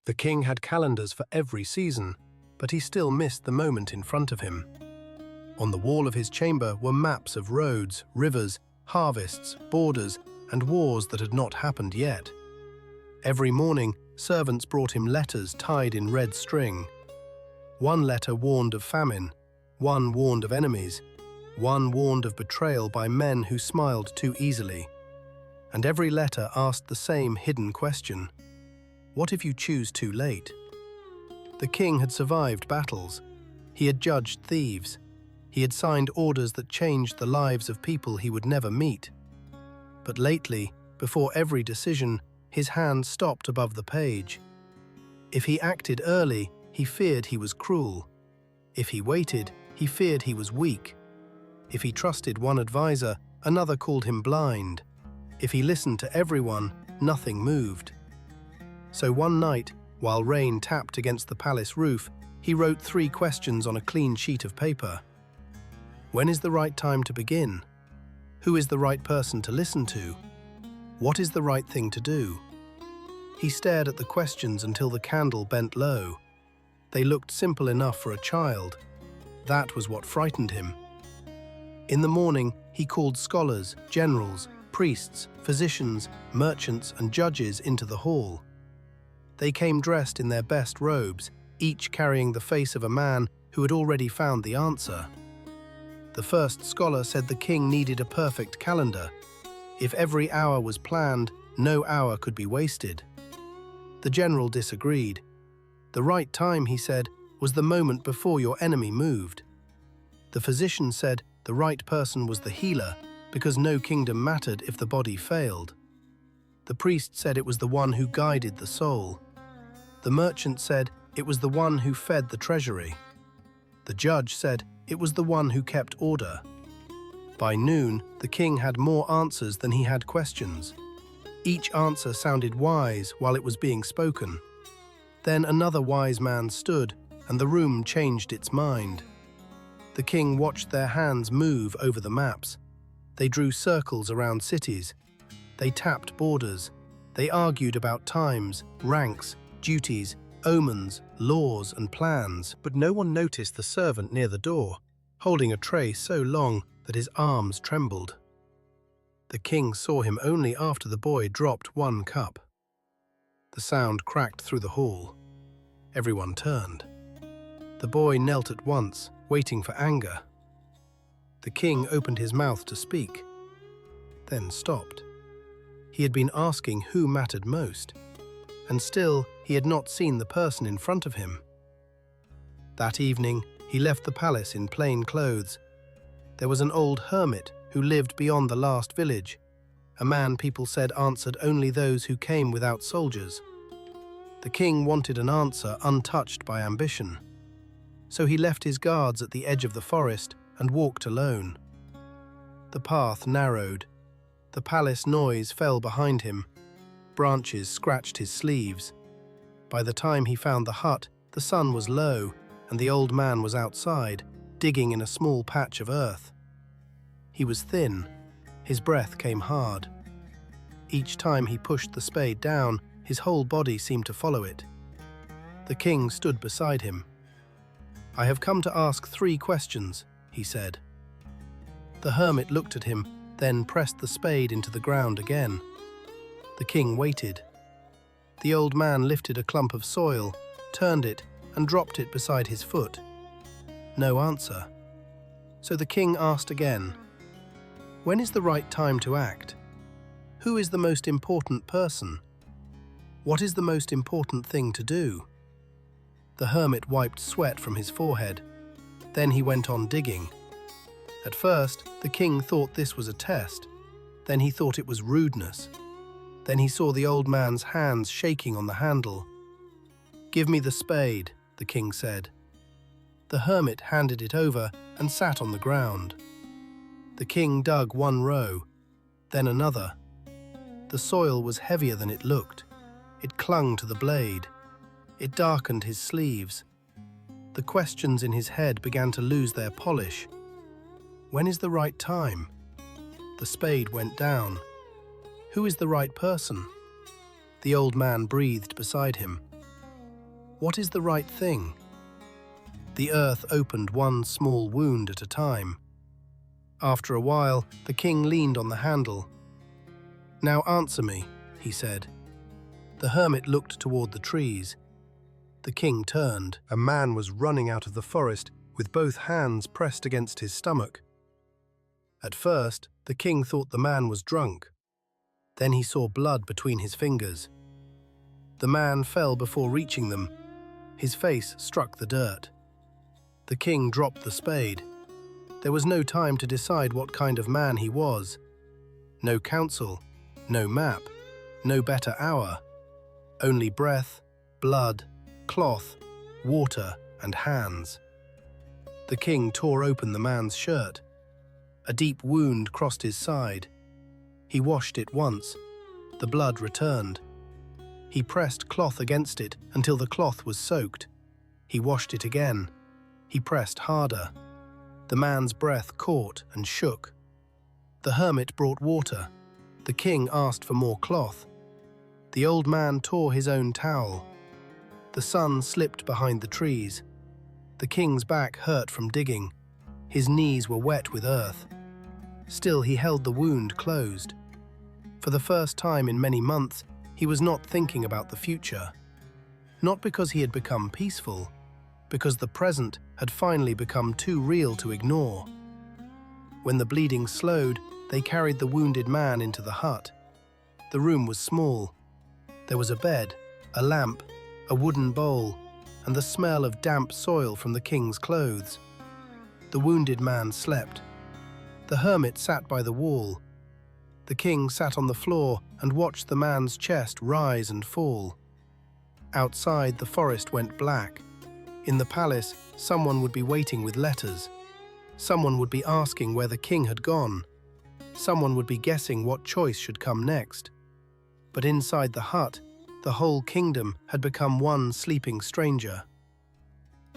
The king had calendars for every season, but he still missed the moment in front of him. On the wall of his chamber were maps of roads, rivers, harvests, borders, and wars that had not happened yet. Every morning, servants brought him letters tied in red string. One letter warned of famine, one warned of enemies, one warned of betrayal by men who smiled too easily. And every letter asked the same hidden question: what if you choose too late? The king had survived battles. He had judged thieves. He had signed orders that changed the lives of people he would never meet. But lately, before every decision, his hand stopped above the page. If he acted early, he feared he was cruel. If he waited, he feared he was weak. If he trusted one advisor, another called him blind. If he listened to everyone, nothing moved. So one night, while rain tapped against the palace roof, he wrote 3 questions on a clean sheet of paper. When is the right time to begin? Who is the right person to listen to? What is the right thing to do? He stared at the questions until the candle bent low. They looked simple enough for a child. That was what frightened him. In the morning, he called scholars, generals, priests, physicians, merchants, and judges into the hall. They came dressed in their best robes, each carrying the face of a man who had already found the answer. The first scholar said the king needed a perfect calendar. If every hour was planned, no hour could be wasted. The general disagreed. The right time, he said, was the moment before your enemy moved. The physician said the right person was the healer, because no kingdom mattered if the body failed. The priest said it was the one who guided the soul. The merchant said it was the one who fed the treasury. The judge said it was the one who kept order. By noon, the king had more answers than he had questions. Each answer sounded wise while it was being spoken. Then another wise man stood, and the room changed its mind. The king watched their hands move over the maps. They drew circles around cities. They tapped borders. They argued about times, ranks, duties, omens, laws, and plans. But no one noticed the servant near the door, holding a tray so long that his arms trembled. The king saw him only after the boy dropped 1 cup. The sound cracked through the hall. Everyone turned. The boy knelt at once, waiting for anger. The king opened his mouth to speak, then stopped. He had been asking who mattered most, and still he had not seen the person in front of him. That evening, he left the palace in plain clothes. There was an old hermit who lived beyond the last village, a man people said answered only those who came without soldiers. The king wanted an answer untouched by ambition. So he left his guards at the edge of the forest and walked alone. The path narrowed. The palace noise fell behind him. Branches scratched his sleeves. By the time he found the hut, the sun was low, and the old man was outside, digging in a small patch of earth. He was thin. His breath came hard. Each time he pushed the spade down, his whole body seemed to follow it. The king stood beside him. "I have come to ask 3 questions," he said. The hermit looked at him, then pressed the spade into the ground again. The king waited. The old man lifted a clump of soil, turned it, and dropped it beside his foot. No answer. So the king asked again, "When is the right time to act? Who is the most important person? What is the most important thing to do?" The hermit wiped sweat from his forehead. Then he went on digging. At first, the king thought this was a test. Then he thought it was rudeness. Then he saw the old man's hands shaking on the handle. "Give me the spade," the king said. The hermit handed it over and sat on the ground. The king dug 1 row, then another. The soil was heavier than it looked. It clung to the blade. It darkened his sleeves. The questions in his head began to lose their polish. When is the right time? The spade went down. Who is the right person? The old man breathed beside him. What is the right thing? The earth opened one small wound at a time. After a while, the king leaned on the handle. "Now answer me," he said. The hermit looked toward the trees. The king turned. A man was running out of the forest with both hands pressed against his stomach. At first, the king thought the man was drunk. Then he saw blood between his fingers. The man fell before reaching them. His face struck the dirt. The king dropped the spade. There was no time to decide what kind of man he was. No counsel, no map, no better hour. Only breath, blood, cloth, water, and hands. The king tore open the man's shirt. A deep wound crossed his side. He washed it once. The blood returned. He pressed cloth against it until the cloth was soaked. He washed it again. He pressed harder. The man's breath caught and shook. The hermit brought water. The king asked for more cloth. The old man tore his own towel. The sun slipped behind the trees. The king's back hurt from digging. His knees were wet with earth. Still, he held the wound closed. For the first time in many months, he was not thinking about the future. Not because he had become peaceful, because the present had finally become too real to ignore. When the bleeding slowed, they carried the wounded man into the hut. The room was small. There was a bed, a lamp, a wooden bowl, and the smell of damp soil from the king's clothes. The wounded man slept. The hermit sat by the wall. The king sat on the floor and watched the man's chest rise and fall. Outside, the forest went black. In the palace, someone would be waiting with letters. Someone would be asking where the king had gone. Someone would be guessing what choice should come next. But inside the hut, the whole kingdom had become one sleeping stranger.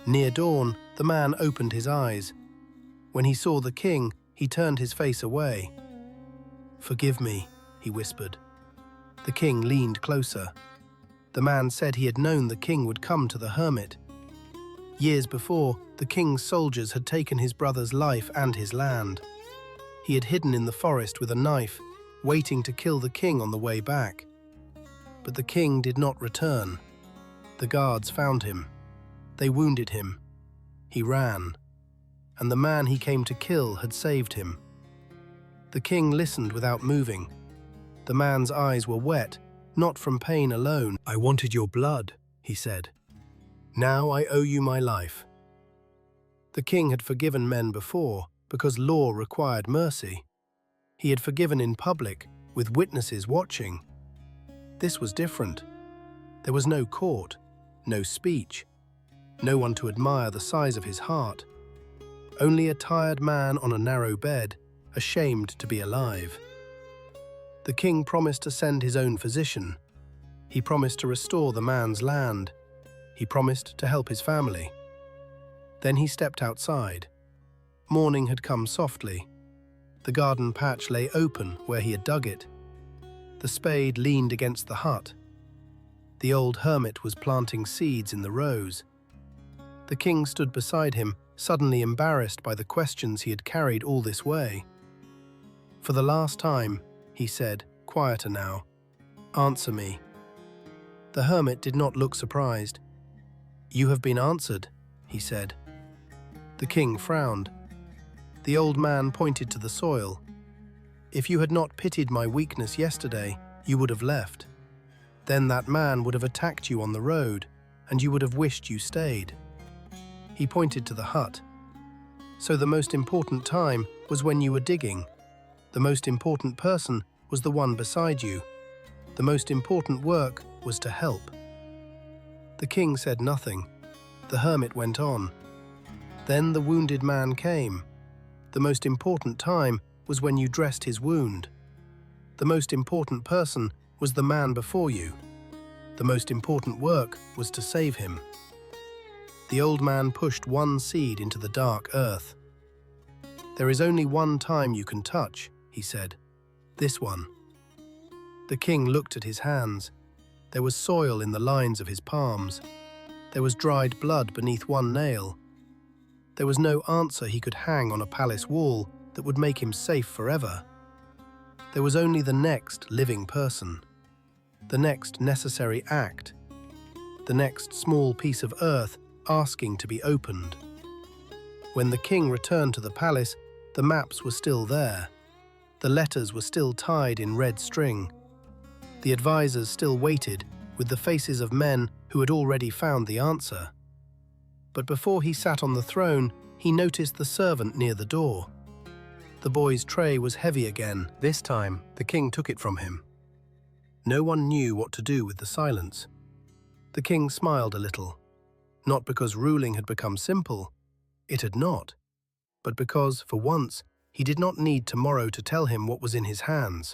Near dawn, the man opened his eyes. When he saw the king, he turned his face away. "Forgive me," he whispered. The king leaned closer. The man said he had known the king would come to the hermit. Years before, the king's soldiers had taken his brother's life and his land. He had hidden in the forest with a knife, waiting to kill the king on the way back. But the king did not return. The guards found him. They wounded him. He ran. And the man he came to kill had saved him. The king listened without moving. The man's eyes were wet, not from pain alone. "I wanted your blood," he said. "Now I owe you my life." The king had forgiven men before because law required mercy. He had forgiven in public, with witnesses watching. This was different. There was no court, no speech, no one to admire the size of his heart. Only a tired man on a narrow bed, ashamed to be alive. The king promised to send his own physician. He promised to restore the man's land. He promised to help his family. Then he stepped outside. Morning had come softly. The garden patch lay open where he had dug it. The spade leaned against the hut. The old hermit was planting seeds in the rows. The king stood beside him, suddenly embarrassed by the questions he had carried all this way. "For the last time," he said, quieter now, "answer me." The hermit did not look surprised. "You have been answered," he said. The king frowned. The old man pointed to the soil. "If you had not pitied my weakness yesterday, you would have left. Then that man would have attacked you on the road, and you would have wished you stayed." He pointed to the hut. "So the most important time was when you were digging. The most important person was the one beside you. The most important work was to help." The king said nothing. The hermit went on. "Then the wounded man came. The most important time was when you dressed his wound. The most important person was the man before you. The most important work was to save him." The old man pushed one seed into the dark earth. "There is only one time you can touch," he said. "This one." The king looked at his hands. There was soil in the lines of his palms. There was dried blood beneath one nail. There was no answer he could hang on a palace wall that would make him safe forever. There was only the next living person, the next necessary act, the next small piece of earth asking to be opened. When the king returned to the palace, the maps were still there. The letters were still tied in red string. The advisors still waited, with the faces of men who had already found the answer. But before he sat on the throne, he noticed the servant near the door. The boy's tray was heavy again. This time, the king took it from him. No one knew what to do with the silence. The king smiled a little, not because ruling had become simple. It had not, but because, for once, he did not need tomorrow to tell him what was in his hands.